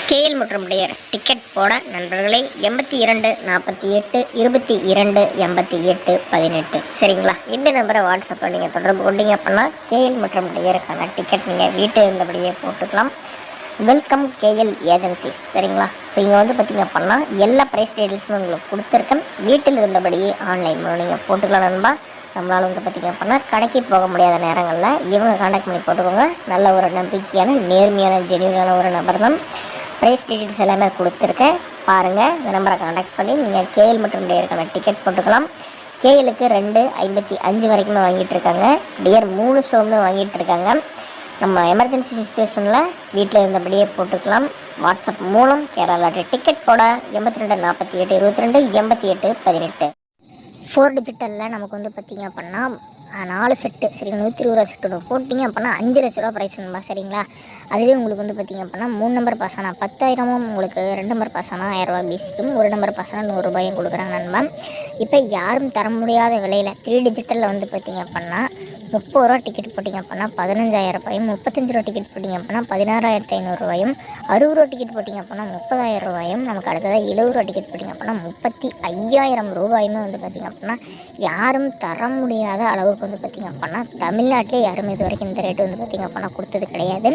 KL மற்றும் dear ticket போட நண்பர்களே 82 48 22 88 18 சரிங்களா. இந்த நம்பரை வாட்ஸ்அப்பில் நீங்கள் தொடர்பு கொண்டீங்க அப்படின்னா கேஎல் மற்றும் டியருக்கான டிக்கெட் நீங்கள் வீட்டில் இருந்தபடியே போட்டுக்கலாம். வெல்கம் கேஎல் ஏஜென்சிஸ் சரிங்களா. ஸோ இங்கே பார்த்திங்க அப்படின்னா எல்லா ப்ரைஸ் டீட்டெயில்ஸும் உங்களுக்கு கொடுத்துருக்கேன். வீட்டில் இருந்தபடியே ஆன்லைன் மூலம் நீங்கள் போட்டுக்கலாம் நண்பா. நம்மளால் பார்த்திங்க அப்படின்னா கடைக்கு போக முடியாத நேரங்களில் இவங்க கான்டாக்ட் பண்ணி போட்டுக்கோங்க. நல்ல ஒரு நம்பிக்கையான நேர்மையான ஜென்யூனான ஒரு நபர் தான். ப்ரைஸ் டீட்டெயில்ஸ் எல்லாமே கொடுத்துருக்கேன் பாருங்கள். இந்த நம்பரை கான்டாக்ட் பண்ணி நீங்கள் கேஎல் மற்றும் டியருக்கான டிக்கெட் போட்டுக்கலாம். கேஎலுக்கு 2.55 வரைக்குமே வாங்கிட்டு இருக்காங்க. டியர் 3 ஷோவுமே வாங்கிட்டு இருக்காங்க. நம்ம எமர்ஜென்சி சுச்சுவேஷனில் வீட்டில் இருந்தபடியே போட்டுக்கலாம். வாட்ஸ்அப் மூலம் கேரளா டிக்கெட் போட 82 48 22 88 18 4 டிஜிட்டலில் நமக்கு பார்த்திங்க அப்படின்னா 4 செட்டு சரி 120 ரூபா செட்டு போட்டிங்க அப்படின்னா 5 லட்ச ரூபா ப்ரைஸ் நண்பா சரிங்களா. அதுவே உங்களுக்கு பார்த்திங்க அப்படின்னா 3 நம்பர் பாஸ் ஆனால் 10,000, உங்களுக்கு 2 நம்பர் பாஸ் ஆனால் 1000 ரூபா பிசிக்கும், 1 நம்பர் பாஸ் ஆனால் 100 ரூபாயும் கொடுக்குறாங்க நண்பா. இப்போ யாரும் தர முடியாத விலையில் 3 டிஜிட்டலில் பார்த்திங்க அப்படின்னா 30 ரூபா டிக்கெட் போட்டிங்க அப்படின்னா 15,000 ரூபாயும், 35 ரூபா டிக்கெட் போட்டிங்க அப்படின்னா 16,500 ரூபாயும், 60 ரூபா டிக்கெட் போட்டிங்க அப்படின்னா 30,000 ரூபாயும், நமக்கு அடுத்ததாக 70 ரூபா டிக்கெட் போட்டிங்க அப்படின்னா 35,000 ரூபாயுமே பார்த்திங்க அப்படின்னா யாரும் தர முடியாத அளவுக்கு பார்த்திங்க அப்படின்னா தமிழ்நாட்டிலே யாரும் இது வரைக்கும் இந்த ரேட்டு பார்த்திங்க அப்படின்னா கொடுத்தது கிடையாது.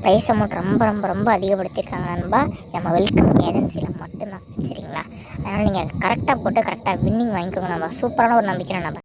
ப்ரைஸ் அமௌண்ட் ரொம்ப ரொம்ப ரொம்ப அதிகப்படுத்தியிருக்காங்க நண்பா. நம்ம வெல்கம் ஏஜென்சியில் மட்டும்தான் சரிங்களா. அதனால் நீங்கள் கரெக்டாக போட்டு கரெக்டாக வின்னிங் வாங்கிக்கோங்க நண்பா. சூப்பரான ஒரு நம்பிக்கை நண்பா.